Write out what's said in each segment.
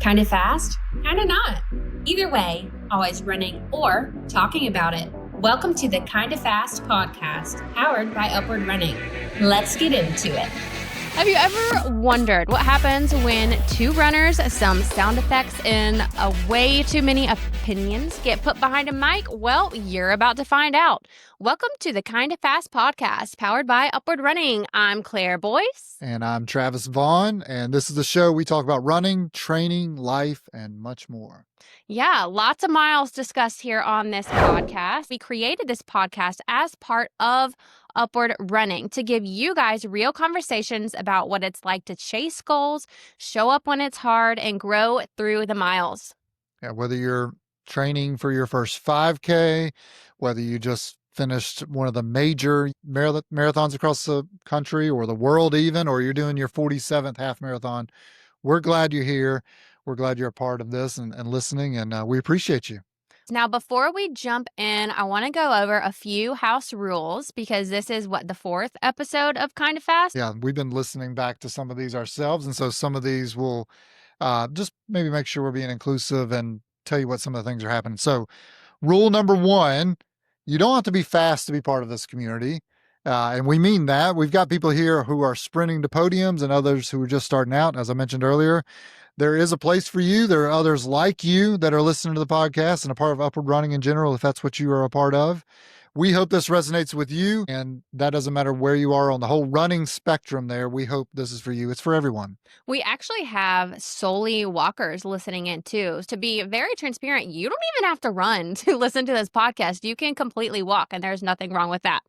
Kind of fast, kind of not. Either way, always running or talking about it. Welcome to the Kind of Fast podcast, powered by Upward Running. Let's get into it. Have you ever wondered what happens when two runners, some sound effects, and way too many opinions get put behind a mic? Well, you're about to find out. Welcome to the Kind of Fast podcast, powered by Upward Running. I'm Claire Boyce. And I'm Travis Vaughn, and this is the show we talk about running, training, life, and much more. Yeah, lots of miles discussed here on this podcast. We created this podcast as part of Upward Running to give you guys real conversations about what it's like to chase goals, show up when it's hard, and grow through the miles. Yeah, whether you're training for your first 5K, whether you just finished one of the major marathons across the country or the world even, or you're doing your 47th half marathon, we're glad you're here. We're glad you're a part of this and listening, and we appreciate you. Now, before we jump in, I want to go over a few house rules because this is the fourth episode of Kind of Fast. Yeah, we've been listening back to some of these ourselves, and so some of these will just maybe make sure we're being inclusive and tell you what some of the things are happening. So rule number one, you don't have to be fast to be part of this community. And we mean that. We've got people here who are sprinting to podiums and others who are just starting out. As I mentioned earlier, there is a place for you. There are others like you that are listening to the podcast and a part of Upward Running in general, if that's what you are a part of. We hope this resonates with you, and that doesn't matter where you are on the whole running spectrum there. We hope this is for you. It's for everyone. We actually have solely walkers listening in too. To be very transparent, you don't even have to run to listen to this podcast. You can completely walk, and there's nothing wrong with that.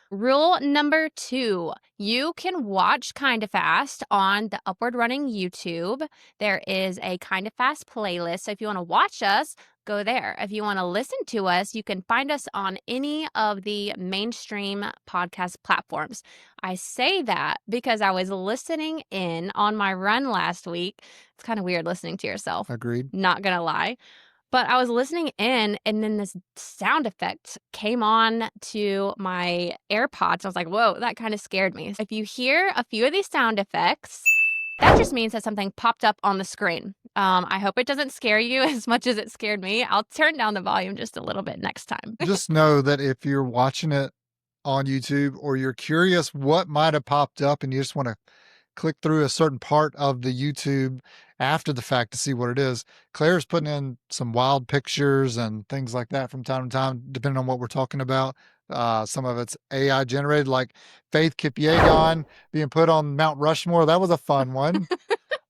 Rule number 2, you can watch Kind of Fast on the Upward Running YouTube. There is a Kind of Fast playlist. So if you want to watch us, go there. If you want to listen to us, you can find us on any of the mainstream podcast platforms. I say that because I was listening in on my run last week. It's kind of weird listening to yourself. Agreed. Not going to lie. But I was listening in, and then this sound effect came on to my AirPods. I was like, whoa, that kind of scared me. If you hear a few of these sound effects, that just means that something popped up on the screen. I hope it doesn't scare you as much as it scared me. I'll turn down the volume just a little bit next time. Just know that if you're watching it on YouTube or you're curious what might have popped up and you just want to click through a certain part of the YouTube after the fact to see what it is, Claire's putting in some wild pictures and things like that from time to time, depending on what we're talking about. Some of it's AI generated, like Faith Kipyegon being put on Mount Rushmore. That was a fun one.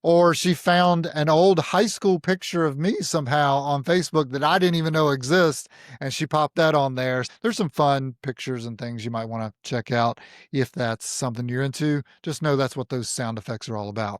Or she found an old high school picture of me somehow on Facebook that I didn't even know exists, and she popped that on there. There's some fun pictures and things you might want to check out if that's something you're into. Just know that's what those sound effects are all about.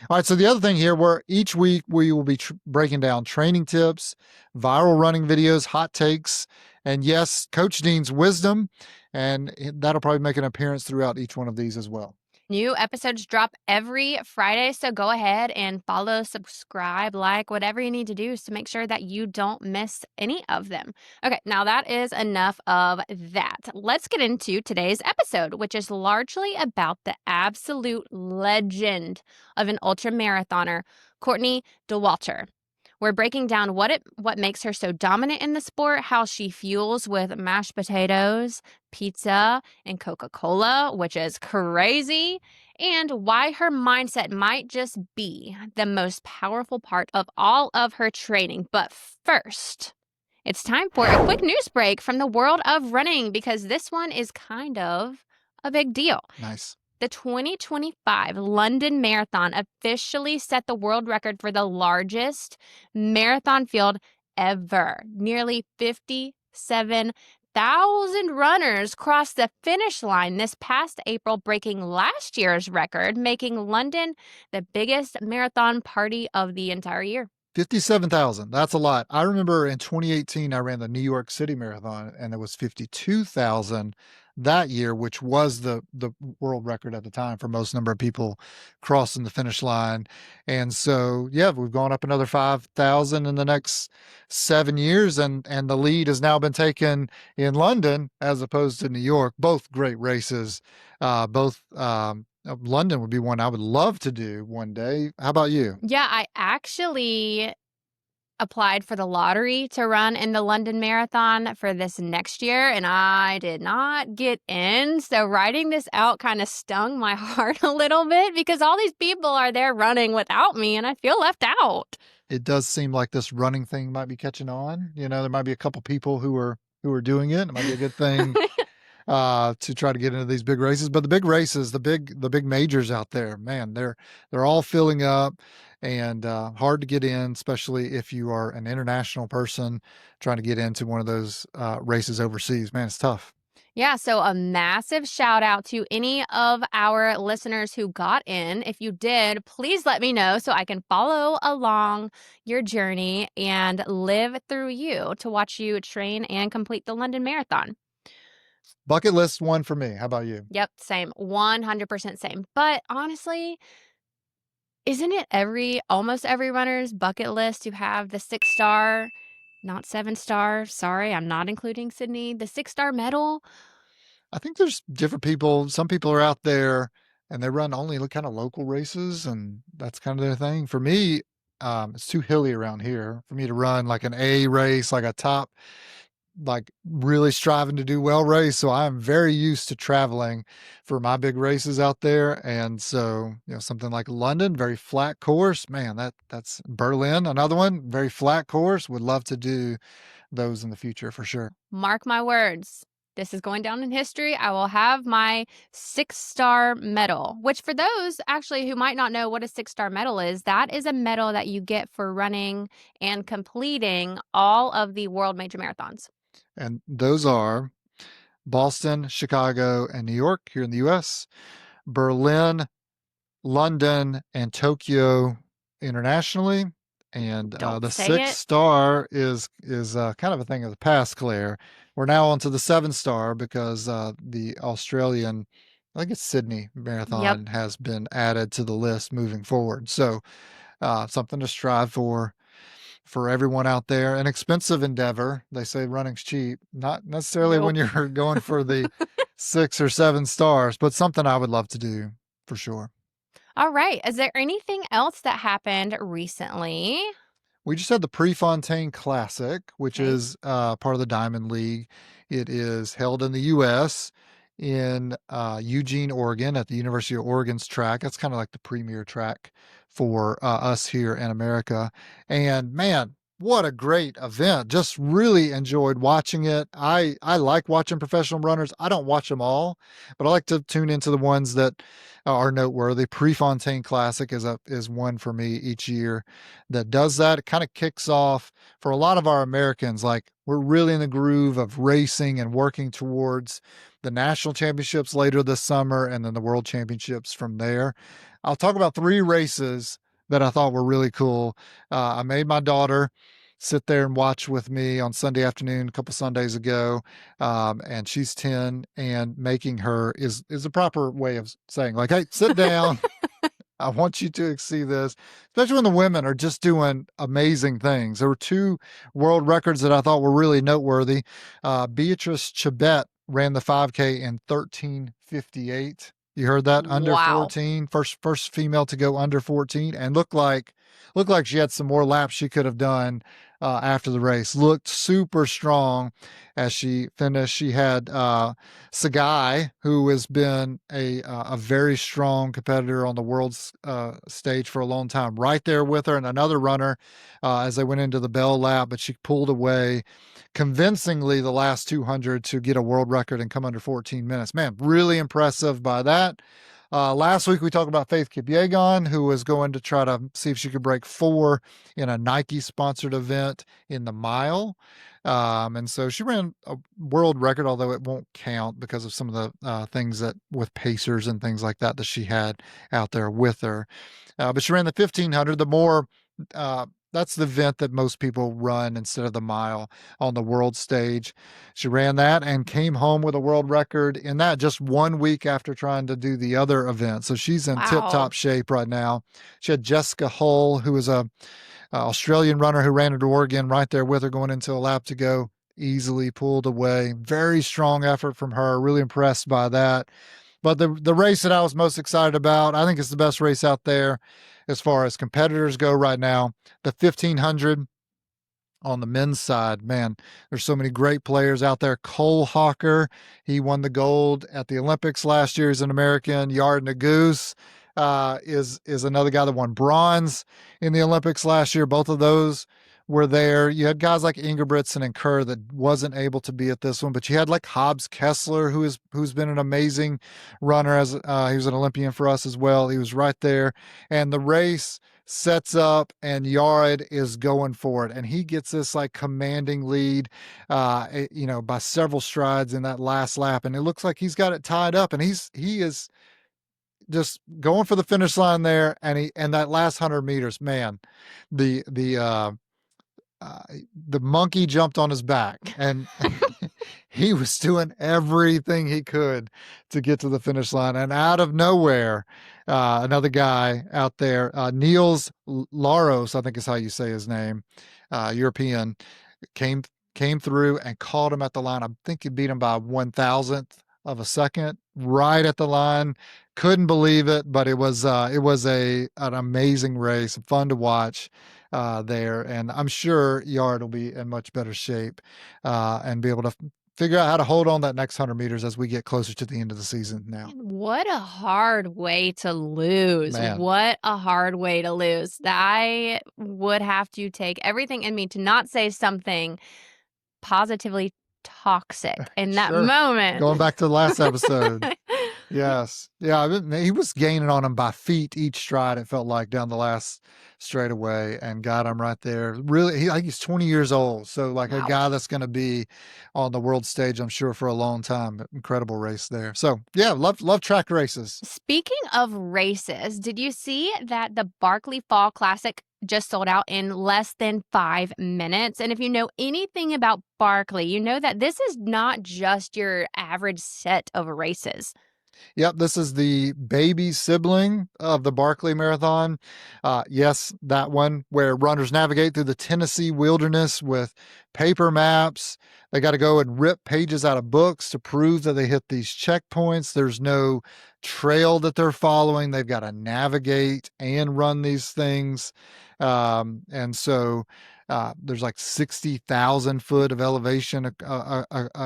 All right, so the other thing here, where each week we will be breaking down training tips, viral running videos, hot takes, and yes, Coach Dean's wisdom, and that'll probably make an appearance throughout each one of these as well. New episodes drop every Friday, so go ahead and follow, subscribe, like, whatever you need to do to make sure that you don't miss any of them. Okay, now that is enough of that. Let's get into today's episode, which is largely about the absolute legend of an ultramarathoner, Courtney Dauwalter. We're breaking down what makes her so dominant in the sport, how she fuels with mashed potatoes, pizza, and Coca-Cola, which is crazy, and why her mindset might just be the most powerful part of all of her training. But first, it's time for a quick news break from the world of running because this one is kind of a big deal. Nice. The 2025 London Marathon officially set the world record for the largest marathon field ever. Nearly 57,000 runners crossed the finish line this past April, breaking last year's record, making London the biggest marathon party of the entire year. 57,000. That's a lot. I remember in 2018, I ran the New York City Marathon, and it was 52,000 that year, which was the world record at the time for most number of people crossing the finish line. And so, yeah, we've gone up another 5,000 in the next 7 years, and the lead has now been taken in London as opposed to New York. Both great races, both London would be one I would love to do one day. How about you? Yeah, I actually applied for the lottery to run in the London Marathon for this next year, and I did not get in. So writing this out kind of stung my heart a little bit because all these people are there running without me, and I feel left out. It does seem like this running thing might be catching on. There might be a couple people who are doing it. It might be a good thing to try to get into these big races. But the big races, the big majors out there, man, they're all filling up and hard to get in, especially if you are an international person trying to get into one of those races overseas. Man, it's tough. Yeah, so a massive shout out to any of our listeners who got in. If you did, please let me know so I can follow along your journey and live through you to watch you train and complete the London Marathon. Bucket list one for me. How about you? Yep, same. 100% same. But honestly, isn't it almost every runner's bucket list to have the 6-star, not 7-star, sorry, I'm not including Sydney, the 6-star medal? I think there's different people. Some people are out there and they run only kind of local races, and that's kind of their thing. For me, it's too hilly around here for me to run like an A race, like a top, like really striving to do well race. So I'm very used to traveling for my big races out there. And so, something like London, very flat course, man, that's Berlin, another one, very flat course. Would love to do those in the future for sure. Mark my words. This is going down in history. I will have my 6-star medal, which for those actually who might not know what a 6-star medal is, that is a medal that you get for running and completing all of the world major marathons. And those are Boston, Chicago, and New York here in the US, Berlin, London, and Tokyo internationally. And the 6-star is kind of a thing of the past, Claire. We're now on to the 7-star because the Australian, I think it's Sydney Marathon, has been added to the list moving forward. So something to strive for everyone out there. An expensive endeavor. They say running's cheap. Not necessarily when you're going for the 6 or 7 stars, but something I would love to do for sure. All right. Is there anything else that happened recently? We just had the Prefontaine Classic, which is part of the Diamond League. It is held in the U.S. in Eugene, Oregon, at the University of Oregon's track. That's kind of like the premier track for us here in America. And man, what a great event. Just really enjoyed watching it. I like watching professional runners. I don't watch them all, but I like to tune into the ones that are noteworthy. Prefontaine Classic is one for me each year that does that. It kind of kicks off for a lot of our Americans. Like, we're really in the groove of racing and working towards the national championships later this summer and then the world championships from there. I'll talk about 3 races that I thought were really cool. I made my daughter sit there and watch with me on Sunday afternoon a couple Sundays ago, and she's 10, and making her is a proper way of saying, like, hey, sit down. I want you to see this, especially when the women are just doing amazing things. There were 2 world records that I thought were really noteworthy. Beatrice Chibet ran the 5K in 13:58. You heard that? Under 14, first female to go under 14, and looked like she had some more laps she could have done after the race. Looked super strong as she finished. She had Sagai, who has been a very strong competitor on the world stage for a long time, right there with her, and another runner as they went into the bell lap, but she pulled away convincingly the last 200 to get a world record and come under 14 minutes. Man, really impressive by that. Last week we talked about Faith Kipyegon, who was going to try to see if she could break 4 in a Nike-sponsored event in the mile. And so she ran a world record, although it won't count because of some of the things that with pacers and things like that she had out there with her. But she ran the 1500, the more that's the event that most people run instead of the mile on the world stage. She ran that and came home with a world record in that just 1 week after trying to do the other event. So she's in tip-top shape right now. She had Jessica Hull, who was a Australian runner who ran at Oregon, right there with her going into a lap to go. Easily pulled away. Very strong effort from her. Really impressed by that. But the race that I was most excited about, I think it's the best race out there as far as competitors go right now, the 1500 on the men's side. Man, there's so many great players out there. Cole Hawker, he won the gold at the Olympics last year. He's an American. Yard Naguse is another guy that won bronze in the Olympics last year. Both of those were there. You had guys like Ingebrigtsen and Kerr that wasn't able to be at this one, but you had like Hobbs Kessler, who's been an amazing runner. As he was an Olympian for us as well. He was right there, and the race sets up and Yared is going for it. And he gets this like commanding lead, by several strides in that last lap. And it looks like he's got it tied up, and he is just going for the finish line there. And that last 100 meters, man, the monkey jumped on his back, and he was doing everything he could to get to the finish line. And out of nowhere, another guy out there, Niels Laros, I think is how you say his name, European, came through and caught him at the line. I think he beat him by 1,000th of a second, right at the line. Couldn't believe it, but it was an amazing race, fun to watch there. And I'm sure Yard will be in much better shape and be able to figure out how to hold on that next 100 meters as we get closer to the end of the season now. What a hard way to lose. Man. What a hard way to lose. I would have to take everything in me to not say something positively toxic in that Sure. moment. Going back to the last episode. Yes. Yeah, he was gaining on him by feet each stride, it felt like, down the last straightaway, and got him right there. Really, he's 20 years old. So, like, Wow. a guy that's going to be on the world stage, I'm sure, for a long time. Incredible race there. So, yeah, love track races. Speaking of races, did you see that the Barkley Fall Classic just sold out in less than 5 minutes? And if you know anything about Barkley, you know that this is not just your average set of races. Yep, this is the baby sibling of the Barkley Marathon. Yes, that one where runners navigate through the Tennessee wilderness with paper maps. They got to go and rip pages out of books to prove that they hit these checkpoints. There's no trail that they're following. They've got to navigate and run these things. And so there's like 60,000 foot of elevation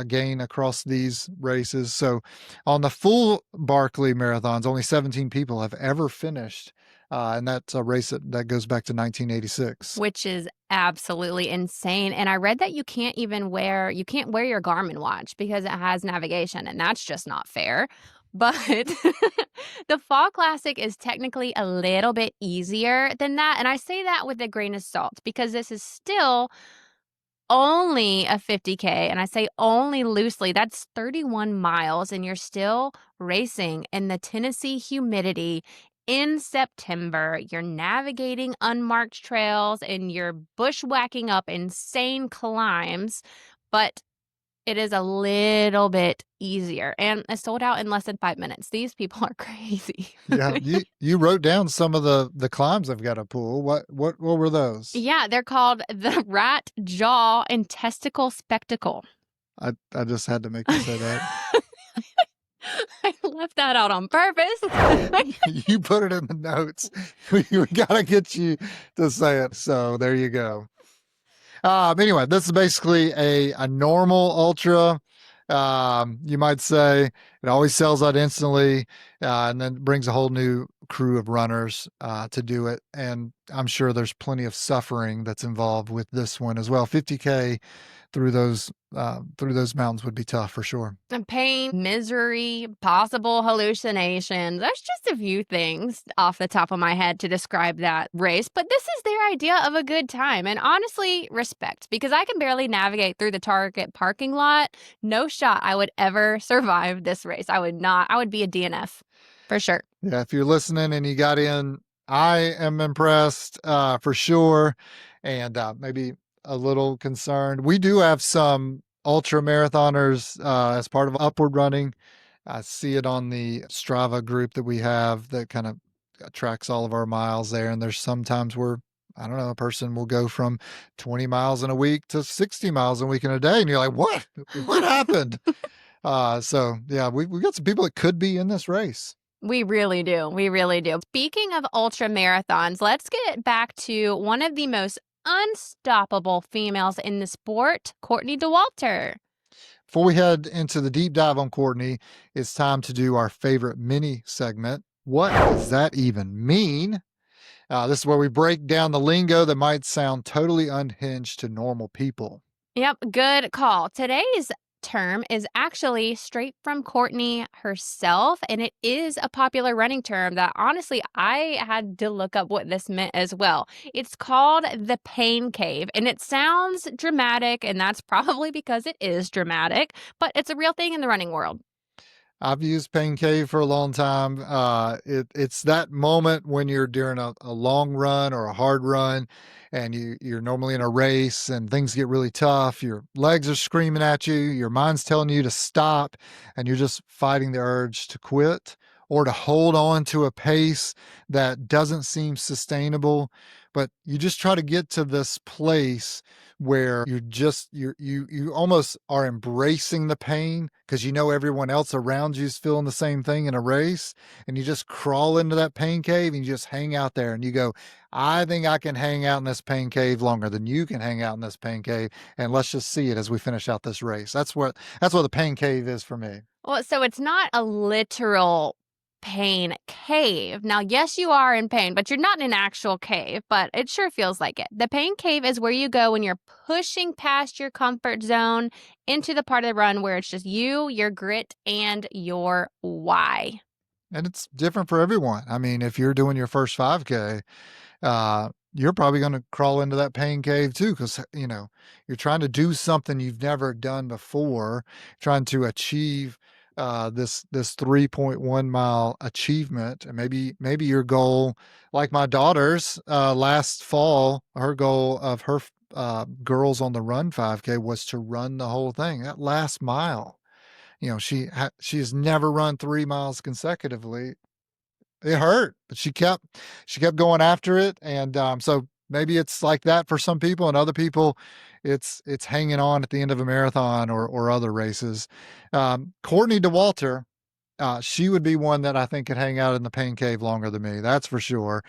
gain across these races. So on the full Barkley Marathons, only 17 people have ever finished. And that's a race that goes back to 1986. Which is absolutely insane. And I read that you can't wear your Garmin watch because it has navigation, and that's just not fair. But the Fall Classic is technically a little bit easier than that. And I say that with a grain of salt because this is still only a 50K. And I say only loosely. That's 31 miles. And you're still racing in the Tennessee humidity in September. You're navigating unmarked trails and you're bushwhacking up insane climbs. But it is a little bit easier, and it sold out in less than 5 minutes. These people are crazy. Yeah, you wrote down some of the climbs I've got to pull. What were those? Yeah, they're called the Rat Jaw and Testicle Spectacle. I just had to make you say that. I left that out on purpose. You put it in the notes. We got to get you to say it. So there you go. Anyway, this is basically a normal ultra. You might say it always sells out instantly, and then brings a whole new crew of runners to do it. And I'm sure there's plenty of suffering that's involved with this one as well. 50K through those mountains would be tough for sure. And pain, misery, possible hallucinations. There's just a few things off the top of my head to describe that race, but this is their idea of a good time. And honestly, respect, because I can barely navigate through the Target parking lot. No shot I would ever survive this race. I would not. I would be a DNF for sure. Yeah, if you're listening and you got in, I am impressed for sure, and maybe a little concerned. We do have some ultra marathoners as part of Upward Running. I see it on the Strava group that we have that kind of tracks all of our miles there. And there's sometimes where, I don't know, a person will go from 20 miles in a week to 60 miles a week in a day. And you're like, what happened? So yeah, we've got some people that could be in this race. We really do. We really do. Speaking of ultra marathons, let's get back to one of the most unstoppable females in the sport, Courtney Dauwalter. Before we head into the deep dive on Courtney, it's time to do our favorite mini segment. What does that even mean? This is where we break down the lingo that might sound totally unhinged to normal people. Yep, good call. Today's term is actually straight from Courtney herself, and it is a popular running term that honestly I had to look up what this meant as well. It's called the pain cave, and it sounds dramatic, and that's probably because it is dramatic, but it's a real thing in the running world. I've used pain cave for a long time. It's that moment when you're during a long run or a hard run, and you're normally in a race and things get really tough. Your legs are screaming at you, your mind's telling you to stop, and you're just fighting the urge to quit or to hold on to a pace that doesn't seem sustainable. But you just try to get to this place where you almost are embracing the pain because you know everyone else around you is feeling the same thing in a race, and you just crawl into that pain cave and you just hang out there and you go, I think I can hang out in this pain cave longer than you can hang out in this pain cave, and let's just see it as we finish out this race. That's what the pain cave is for me. Well, so it's not a literal pain cave. Now, yes, you are in pain, but you're not in an actual cave, but it sure feels like it. The pain cave is where you go when you're pushing past your comfort zone into the part of the run where it's just you, your grit, and your why. And it's different for everyone. I mean, if you're doing your first 5K, you're probably going to crawl into that pain cave too, because you're trying to do something you've never done before, trying to achieve this 3.1 mile achievement. And maybe your goal, like my daughter's last fall, her goal of her Girls on the Run 5K was to run the whole thing, that last mile. She has never run 3 miles consecutively. It hurt, but she kept going after it, and so maybe it's like that for some people, and other people, it's hanging on at the end of a marathon or other races. Courtney Dauwalter, she would be one that I think could hang out in the pain cave longer than me. That's for sure.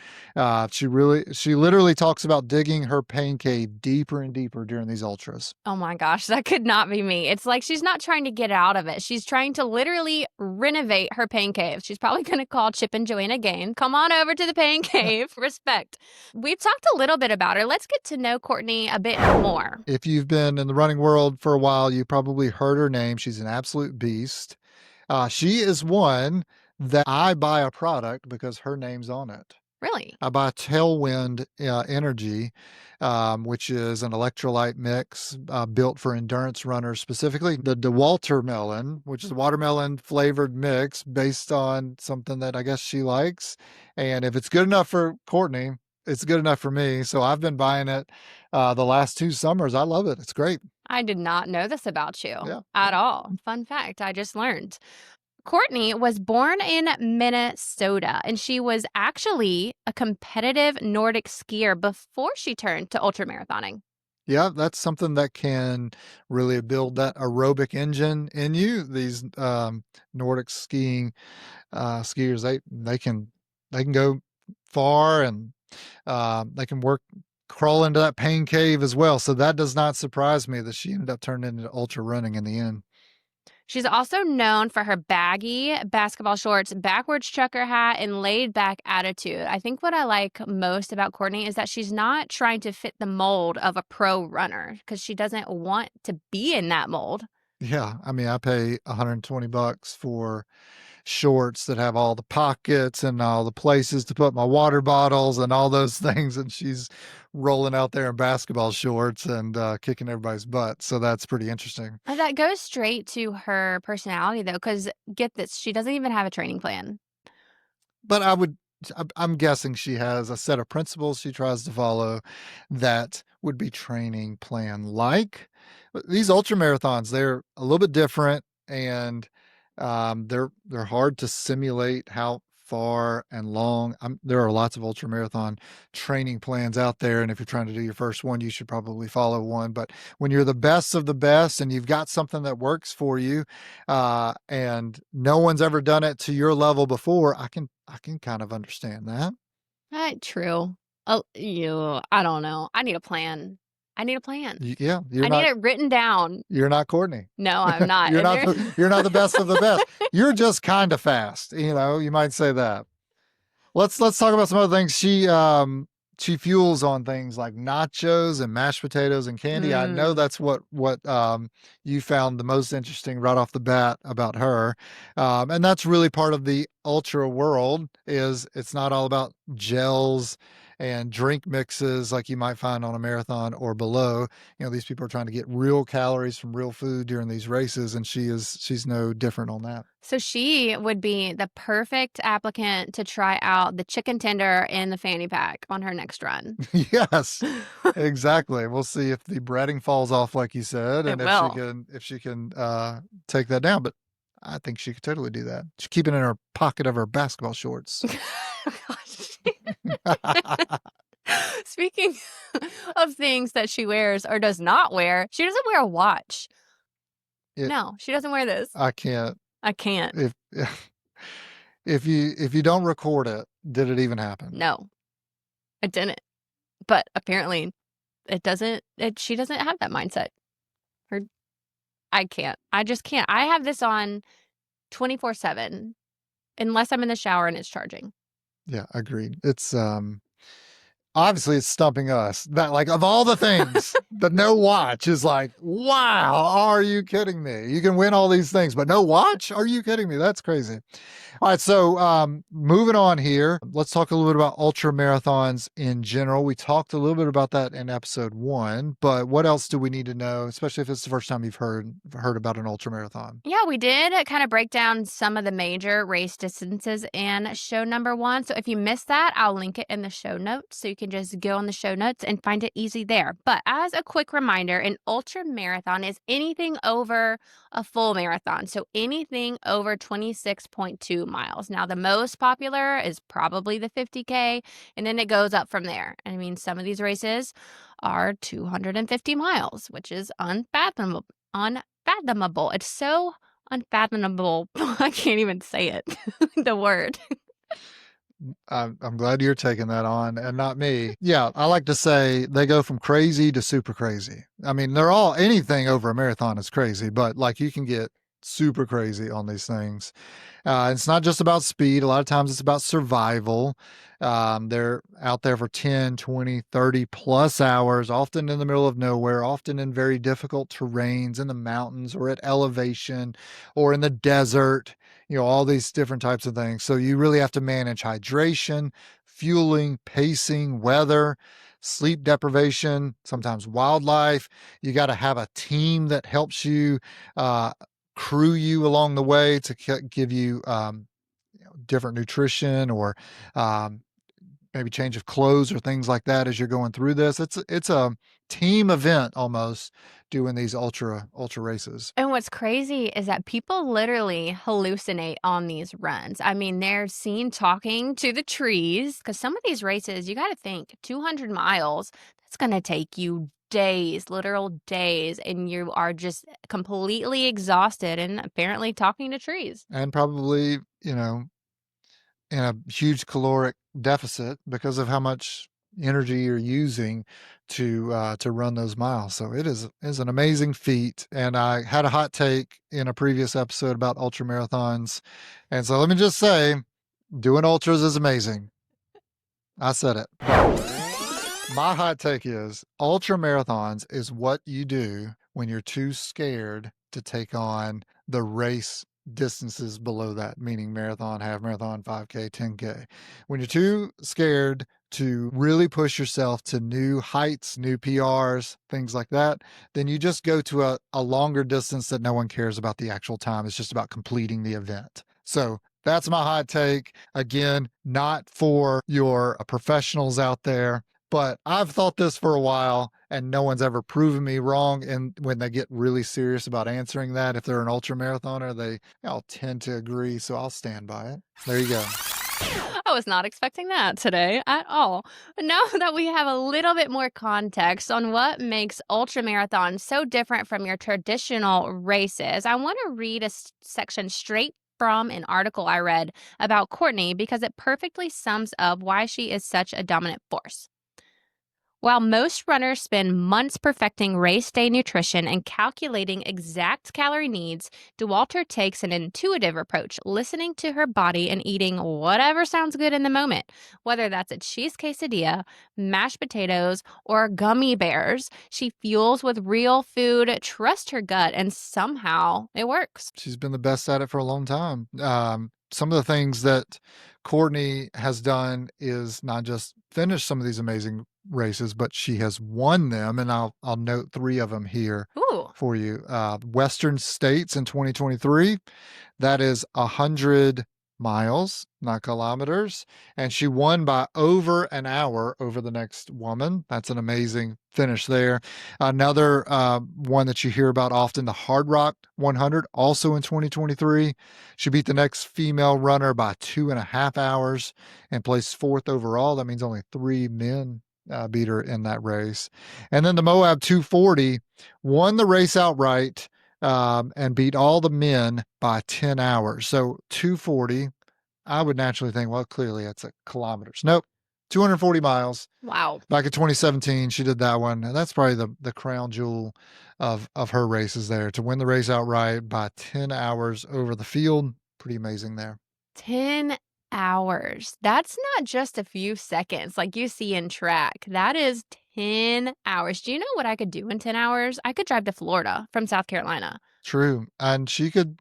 She literally talks about digging her pain cave deeper and deeper during these ultras. Oh my gosh, that could not be me. It's like she's not trying to get out of it. She's trying to literally renovate her pain cave. She's probably going to call Chip and Joanna Gain. Come on over to the pain cave. Respect. We've talked a little bit about her. Let's get to know Courtney a bit more. If you've been in the running world for a while, you probably heard her name. She's an absolute beast. She is one that I buy a product because her name's on it. Really? I buy Tailwind Energy, which is an electrolyte mix built for endurance runners, specifically the DeWalter melon, which is a watermelon flavored mix based on something that I guess she likes. And if it's good enough for Courtney, it's good enough for me. So I've been buying it the last 2 summers. I love it. It's great. I did not know this about you at all. Fun fact, I just learned. Courtney was born in Minnesota, and she was actually a competitive Nordic skier before she turned to ultramarathoning. Yeah, that's something that can really build that aerobic engine in you. These Nordic skiing skiers, they can go far, and they can crawl into that pain cave as well. So that does not surprise me that she ended up turning into ultra running in the end. She's also known for her baggy basketball shorts, backwards trucker hat, and laid back attitude. I think what I like most about Courtney is that she's not trying to fit the mold of a pro runner because she doesn't want to be in that mold. Yeah, I mean, I pay $120 for shorts that have all the pockets and all the places to put my water bottles and all those things, and she's rolling out there in basketball shorts and kicking everybody's butt. So that's pretty interesting. And that goes straight to her personality, though, because get this, she doesn't even have a training plan. But I'm guessing she has a set of principles she tries to follow that would be training plan like. These ultra marathons, they're a little bit different, and they're hard to simulate how far and long. There are lots of ultra marathon training plans out there. And if you're trying to do your first one, you should probably follow one. But when you're the best of the best and you've got something that works for you, and no one's ever done it to your level before, I can kind of understand that. True. Oh, I don't know. I need a plan. I need a plan. Yeah, I need it written down. You're not Courtney. No, I'm not. You're not the best of the best. You're just kind of fast. You might say that. Let's talk about some other things. She fuels on things like nachos and mashed potatoes and candy. I know that's what you found the most interesting right off the bat about her. And that's really part of the ultra world. Is it's not all about gels and drink mixes like you might find on a marathon or below. These people are trying to get real calories from real food during these races, and she's no different on that. So she would be the perfect applicant to try out the chicken tender in the fanny pack on her next run. Yes, exactly. We'll see if the breading falls off, like you said, and if she can take that down. But I think she could totally do that. She'd keep it in her pocket of her basketball shorts. Speaking of things that she wears or does not wear, she doesn't wear a watch. No, she doesn't wear this. I can't. If you don't record it, did it even happen? No, it didn't. But apparently, she doesn't have that mindset. I can't. I just can't. I have this on 24/7, unless I'm in the shower and it's charging. Yeah, agreed. It's obviously it's stumping us. That, like, of all the things, the no watch is like, wow, are you kidding me? You can win all these things, but no watch? Are you kidding me? That's crazy. All right, so moving on here, let's talk a little bit about ultra marathons in general. We talked a little bit about that in episode 1, but what else do we need to know, especially if it's the first time you've heard about an ultra marathon? Yeah, we did kind of break down some of the major race distances in show number 1. So if you missed that, I'll link it in the show notes. So you can just go on the show notes and find it easy there. But as a quick reminder, an ultra marathon is anything over a full marathon. So anything over 26.2 miles. Now, the most popular is probably the 50K, and then it goes up from there. And I mean, some of these races are 250 miles, which is unfathomable. It's so unfathomable. I can't even say it, the word. I'm glad you're taking that on and not me. Yeah, I like to say they go from crazy to super crazy. I mean, anything over a marathon is crazy, but like you can get super crazy on these things. It's not just about speed. A lot of times it's about survival. They're out there for 10, 20, 30 plus hours, often in the middle of nowhere, often in very difficult terrains in the mountains or at elevation or in the desert, all these different types of things. So you really have to manage hydration, fueling, pacing, weather, sleep deprivation, sometimes wildlife. You got to have a team that helps you, crew you along the way to give you different nutrition or maybe change of clothes or things like that as you're going through this. It's a team event almost, doing these ultra races. And what's crazy is that people literally hallucinate on these runs. I mean, they're seen talking to the trees, because some of these races, you got to think 200 miles, that's going to take you days, literal days, and you are just completely exhausted and apparently talking to trees. And probably, in a huge caloric deficit because of how much energy you're using to run those miles. So it is an amazing feat. And I had a hot take in a previous episode about ultra marathons. And so let me just say, doing ultras is amazing. I said it. My hot take is ultra marathons is what you do when you're too scared to take on the race distances below that, meaning marathon, half marathon, 5K, 10K. When you're too scared to really push yourself to new heights, new PRs, things like that, then you just go to a longer distance that no one cares about the actual time. It's just about completing the event. So that's my hot take. Again, not for your professionals out there, but I've thought this for a while and no one's ever proven me wrong. And when they get really serious about answering that, if they're an ultra marathoner, they all tend to agree. So I'll stand by it. There you go. I was not expecting that today at all. Now that we have a little bit more context on what makes ultra marathons so different from your traditional races, I want to read a section straight from an article I read about Courtney because it perfectly sums up why she is such a dominant force. While most runners spend months perfecting race day nutrition and calculating exact calorie needs, Dauwalter takes an intuitive approach, listening to her body and eating whatever sounds good in the moment. Whether that's a cheese quesadilla, mashed potatoes, or gummy bears, she fuels with real food, trusts her gut, and somehow it works. She's been the best at it for a long time. Some of the things that Courtney has done is not just finish some of these amazing races, but she has won them. And I'll note 3 of them here Ooh, for you. Western States in 2023, that is 100 miles, not kilometers. And she won by over an hour over the next woman. That's an amazing finish there. Another one that you hear about often, the Hard Rock 100, also in 2023. She beat the next female runner by 2.5 hours and placed 4th overall. That means only 3 men beat her in that race. And then the Moab 240 won the race outright and beat all the men by 10 hours. So 240, I would naturally think, well, clearly it's kilometers. Nope, 240 miles. wow. Back in 2017, she did that one. And that's probably the crown jewel of her races there. To win the race outright by 10 hours over the field, pretty amazing there. 10 hours. That's not just a few seconds like you see in track. That is 10 hours. Do you know what I could do in 10 hours? I could drive to Florida from South Carolina. True. And she could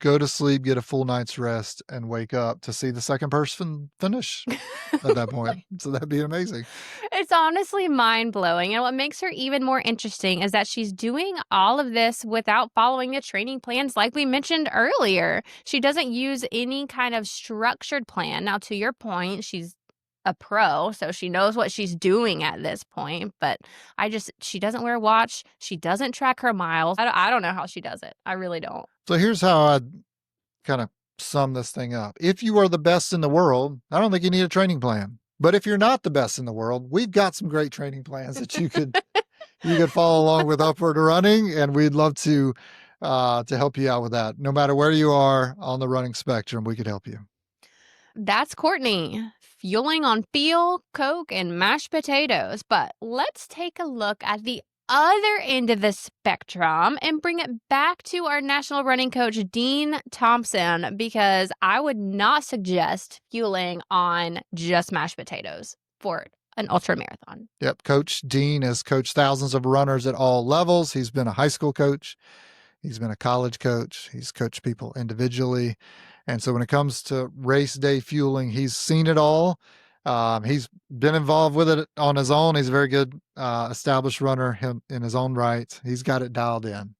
go to sleep, get a full night's rest, and wake up to see the second person finish at that point. So that'd be amazing. It's honestly mind blowing. And what makes her even more interesting is that she's doing all of this without following the training plans like we mentioned earlier. She doesn't use any kind of structured plan. Now, to your point, she's a pro, so she knows what she's doing at this point. But she doesn't wear a watch. She doesn't track her miles. I don't know how she does it. I really don't. So here's how I'd kind of sum this thing up. If you are the best in the world, I don't think you need a training plan. But if you're not the best in the world, we've got some great training plans that you could follow along with Upward Running, and we'd love to help you out with that. No matter where you are on the running spectrum, we could help you. That's Courtney, fueling on Feel, Coke, and mashed potatoes. But let's take a look at the other end of the spectrum and bring it back to our national running coach, Dean Thompson, because I would not suggest fueling on just mashed potatoes for an ultra marathon. Yep. Coach Dean has coached thousands of runners at all levels. He's been a high school coach. He's been a college coach. He's coached people individually. And so when it comes to race day fueling, he's seen it all. He's been involved with it on his own. He's a very good established runner in his own right. He's got it dialed in.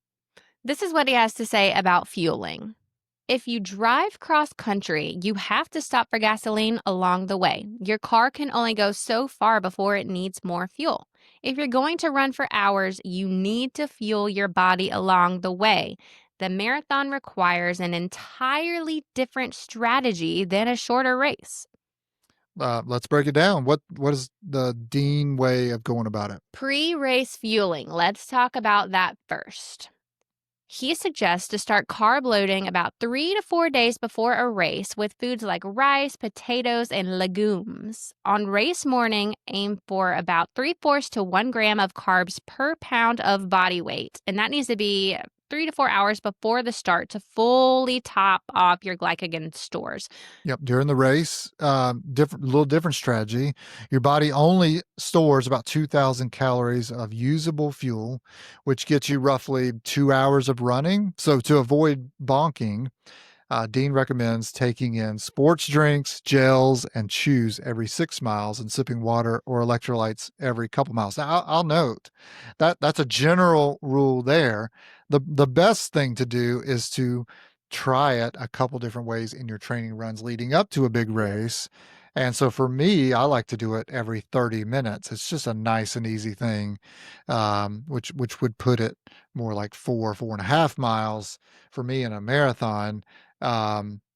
This is what he has to say about fueling. If you drive cross country, you have to stop for gasoline along the way. Your car can only go so far before it needs more fuel. If you're going to run for hours, you need to fuel your body along the way. The marathon requires an entirely different strategy than a shorter race. Let's break it down. What is the Dean way of going about it? Pre-race fueling. Let's talk about that first. He suggests to start carb loading about 3 to 4 days before a race with foods like rice, potatoes, and legumes. On race morning, aim for about 3/4 to 1 gram of carbs per pound of body weight. And that needs to be 3 to 4 hours before the start to fully top off your glycogen stores. Yep. During the race, little different strategy. Your body only stores about 2,000 calories of usable fuel, which gets you roughly 2 hours of running. So to avoid bonking, Dean recommends taking in sports drinks, gels, and chews every 6 miles and sipping water or electrolytes every couple miles. Now, I'll note that that's a general rule there. The best thing to do is to try it a couple different ways in your training runs leading up to a big race. And so for me, I like to do it every 30 minutes. It's just a nice and easy thing, which would put it more like 4.5 miles for me in a marathon.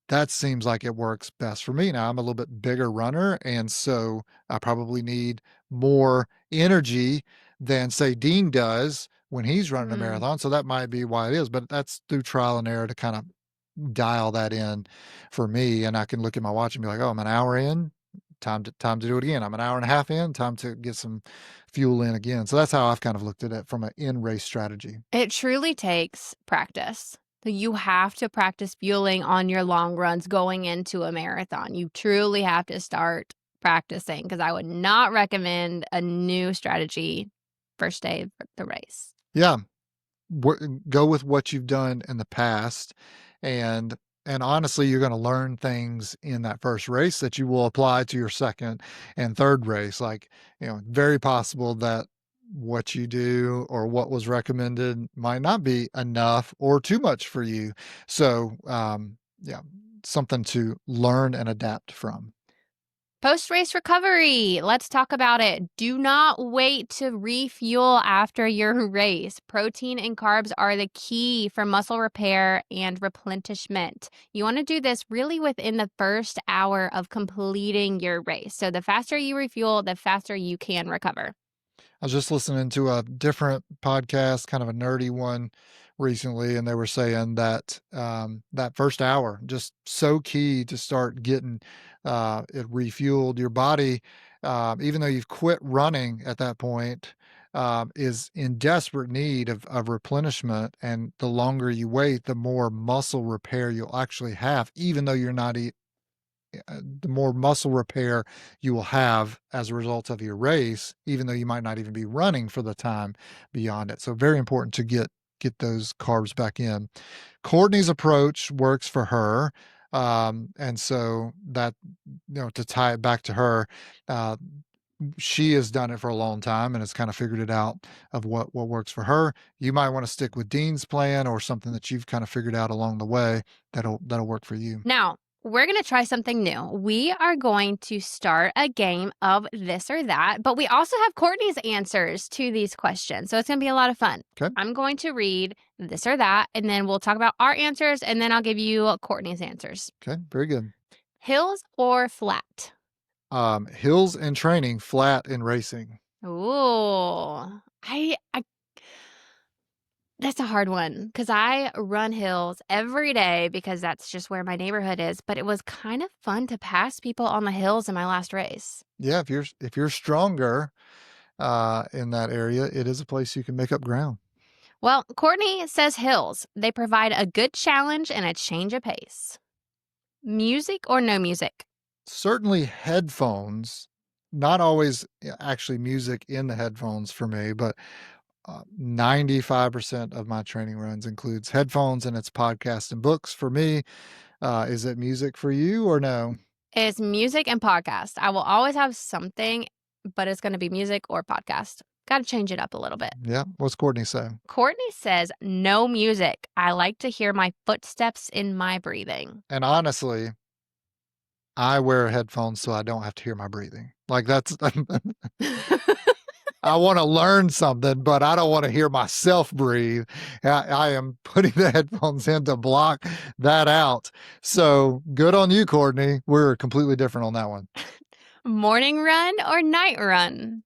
that seems like it works best for me. Now I'm a little bit bigger runner, and so I probably need more energy than say Dean does when he's running a Mm. marathon. So that might be why it is, but that's through trial and error to kind of dial that in for me. And I can look at my watch and be like, oh, I'm an hour in, time to do it again. I'm an hour and a half in, time to get some fuel in again. So that's how I've kind of looked at it from an in race strategy. It truly takes practice. You have to practice fueling on your long runs going into a marathon. You truly have to start practicing because I would not recommend a new strategy first day of the race. Yeah. Go with what you've done in the past, and honestly, you're going to learn things in that first race that you will apply to your second and third race. Like, very possible that what you do or what was recommended might not be enough or too much for you. So, yeah, something to learn and adapt from. Post-race recovery. Let's talk about it. Do not wait to refuel after your race. Protein and carbs are the key for muscle repair and replenishment. You want to do this really within the first hour of completing your race. So the faster you refuel, the faster you can recover. I was just listening to a different podcast, kind of a nerdy one recently, and they were saying that that first hour just so key to start getting it refueled. Your body, even though you've quit running at that point, is in desperate need of replenishment. And the longer you wait, the more muscle repair you'll actually have, even though you're not the more muscle repair you will have as a result of your race, even though you might not even be running for the time beyond it. So very important to get those carbs back in. Courtney's approach works for her. And so that, to tie it back to her, uh, she has done it for a long time and has kind of figured it out of what works for her. You might want to stick with Dean's plan or something that you've kind of figured out along the way that'll work for you. Now, we're going to try something new. We are going to start a game of this or that, but we also have Courtney's answers to these questions. So it's going to be a lot of fun. Okay. I'm going to read this or that, and then we'll talk about our answers, and then I'll give you Courtney's answers. Okay. Very good. Hills or flat? Hills in training, flat in racing. Ooh, I that's a hard one because I run hills every day because that's just where my neighborhood is. But it was kind of fun to pass people on the hills in my last race. Yeah, if you're stronger in that area, it is a place you can make up ground. Well, Courtney says hills. They provide a good challenge and a change of pace. Music or no music? Certainly headphones, not always actually music in the headphones for me, but 95% of my training runs includes headphones, and it's podcasts and books for me. Is it music for you or no? It's music and podcast. I will always have something, but it's going to be music or podcast. Got to change it up a little bit. Yeah. What's Courtney say? Courtney says no music. I like to hear my footsteps in my breathing. And honestly, I wear headphones so I don't have to hear my breathing. Like that's I want to learn something, but I don't want to hear myself breathe. I am putting the headphones in to block that out. So good on you, Courtney. We're completely different on that one. Morning run or night run?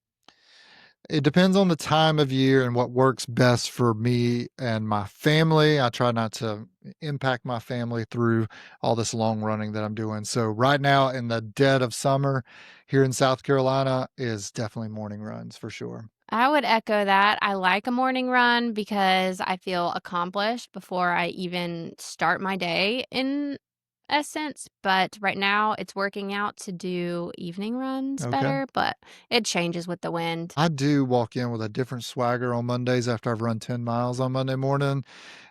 It depends on the time of year and what works best for me and my family. I try not to impact my family through all this long running that I'm doing. So right now in the dead of summer here in South Carolina is definitely morning runs for sure. I would echo that. I like a morning run because I feel accomplished before I even start my day in essence. But right now it's working out to do evening runs Okay. better, but it changes with the wind. I do walk in with a different swagger on Mondays after I've run 10 miles on Monday morning,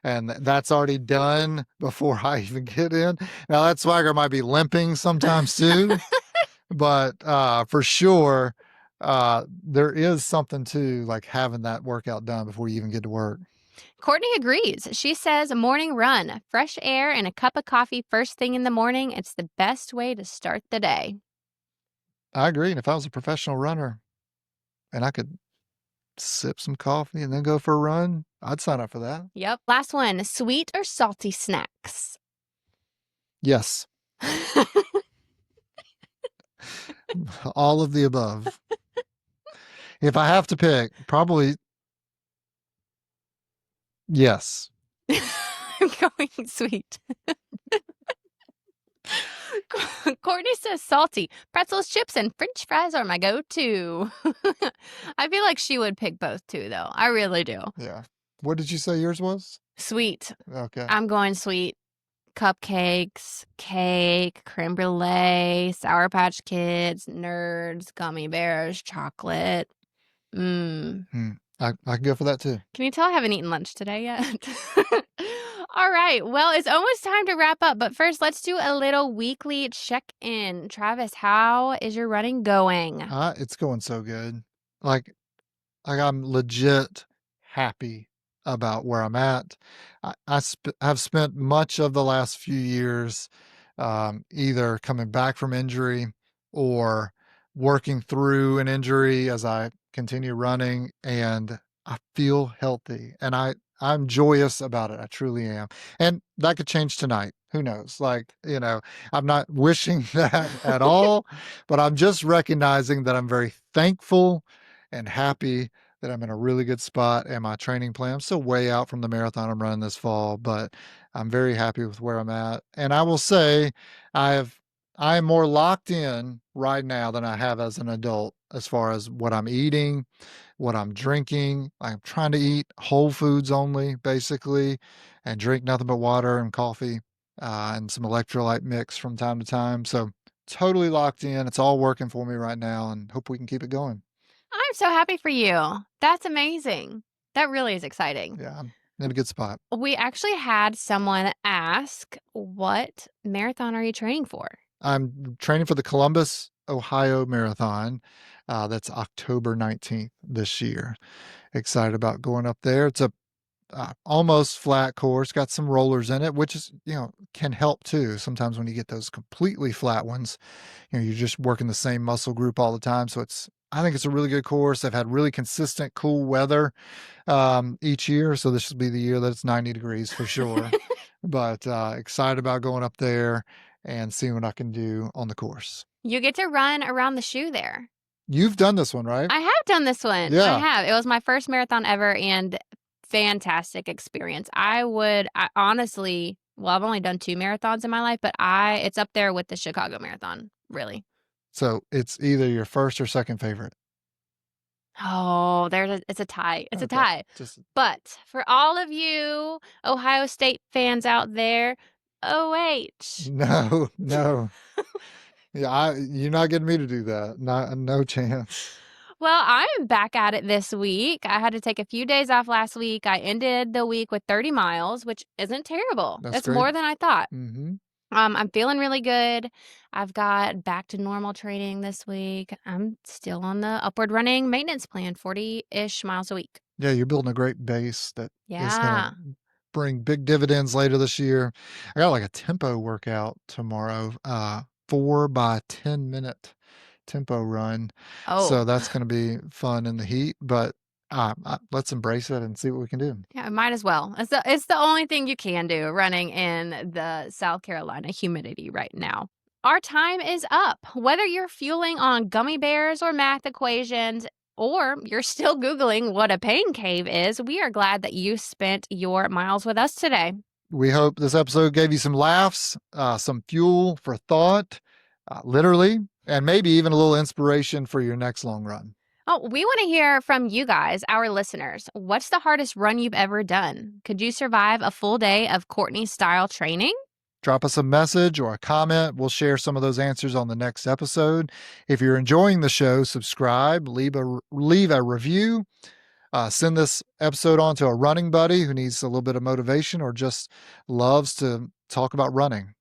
and that's already done before I even get in. Now, that swagger might be limping sometimes too, but for sure, there is something to like having that workout done before you even get to work. Courtney agrees. She says a morning run, fresh air, and a cup of coffee first thing in the morning. It's the best way to start the day. I agree. And if I was a professional runner and I could sip some coffee and then go for a run, I'd sign up for that. Yep. Last one, sweet or salty snacks? Yes. All of the above. If I have to pick, probably yes. Going sweet. Courtney says salty. Pretzels, chips, and french fries are my go-to. I feel like she would pick both too, though. I really do. Yeah. What did you say yours was? Sweet. Okay. I'm going sweet. Cupcakes, cake, creme brulee, Sour Patch Kids, Nerds, gummy bears, chocolate. I can go for that too. Can you tell I haven't eaten lunch today yet? All right. Well, it's almost time to wrap up. But first, let's do a little weekly check-in. Travis, how is your running going? It's going so good. Like I'm legit happy about where I'm at. I've spent much of the last few years either coming back from injury or working through an injury as I continue running, and I feel healthy and I'm joyous about it. I truly am. And that could change tonight. Who knows? Like, I'm not wishing that at all, but I'm just recognizing that I'm very thankful and happy that I'm in a really good spot, and my training plan, I'm still way out from the marathon I'm running this fall, but I'm very happy with where I'm at. And I will say I am more locked in right now than I have as an adult as far as what I'm eating, what I'm drinking. I'm trying to eat whole foods only, basically, and drink nothing but water and coffee, and some electrolyte mix from time to time. So totally locked in. It's all working for me right now, and hope we can keep it going. I'm so happy for you. That's amazing. That really is exciting. Yeah, I'm in a good spot. We actually had someone ask, what marathon are you training for? I'm training for the Columbus, Ohio Marathon. That's October 19th this year. Excited about going up there. It's a almost flat course, got some rollers in it, which is, can help too. Sometimes when you get those completely flat ones, you're just working the same muscle group all the time. So I think it's a really good course. I've had really consistent cool weather each year. So this will be the year that it's 90 degrees for sure. But excited about going up there and seeing what I can do on the course. You get to run around the shoe there. You've done this one, right? I have done this one. Yeah. I have. It was my first marathon ever and fantastic experience. I honestly, I've only done 2 marathons in my life, but it's up there with the Chicago Marathon, really. So it's either your first or second favorite. Oh, it's a tie. It's a tie. But for all of you Ohio State fans out there, OH. No. Yeah, you're not getting me to do that. No chance. Well, I'm back at it this week. I had to take a few days off last week. I ended the week with 30 miles, which isn't terrible. That's great. more than I thought. Mm-hmm. I'm feeling really good. I've got back to normal training this week. I'm still on the upward running maintenance plan, 40-ish miles a week. Yeah, you're building a great base that is going to bring big dividends later this year. I got like a tempo workout tomorrow, 4 by 10 minute tempo run. So that's going to be fun in the heat, but let's embrace it and see what we can do. Yeah, might as well. It's the only thing you can do running in the South Carolina humidity right now. Our time is up. Whether you're fueling on gummy bears or math equations, or you're still Googling what a pain cave is, we are glad that you spent your miles with us today. We hope this episode gave you some laughs, some fuel for thought, literally, and maybe even a little inspiration for your next long run. Oh, we want to hear from you guys, our listeners. What's the hardest run you've ever done? Could you survive a full day of Courtney-style training? Drop us a message or a comment. We'll share some of those answers on the next episode. If you're enjoying the show, subscribe, leave a review. Send this episode on to a running buddy who needs a little bit of motivation or just loves to talk about running.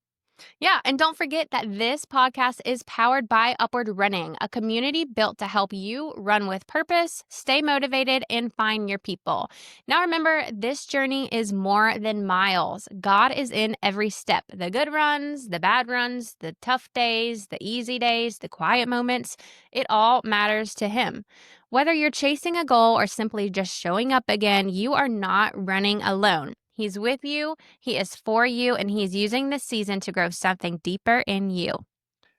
Yeah, and don't forget that this podcast is powered by Upward Running, a community built to help you run with purpose, stay motivated, and find your people. Now remember, this journey is more than miles. God is in every step. The good runs, the bad runs, the tough days, the easy days, the quiet moments. It all matters to Him. Whether you're chasing a goal or simply just showing up again, you are not running alone. He's with you, he is for you, and he's using this season to grow something deeper in you.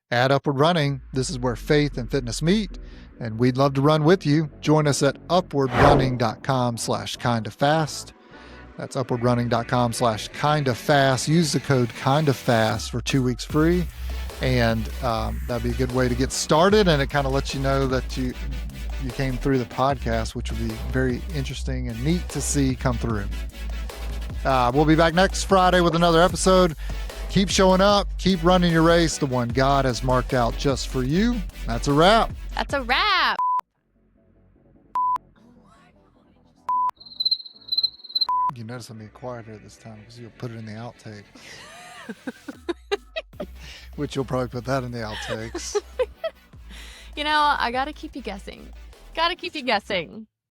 At Upward Running, this is where faith and fitness meet, and we'd love to run with you. Join us at upwardrunning.com/kindofast. That's upwardrunning.com/kindofast. Use the code kindofast for 2 weeks free, and that'd be a good way to get started, and it kind of lets you know that you came through the podcast, which would be very interesting and neat to see come through. We'll be back next Friday with another episode. Keep showing up, keep running your race, the one God has marked out just for you. That's a wrap. That's a wrap. You notice I'm being quieter this time because you'll put it in the outtakes. Which you'll probably put that in the outtakes. You know, I gotta keep you guessing.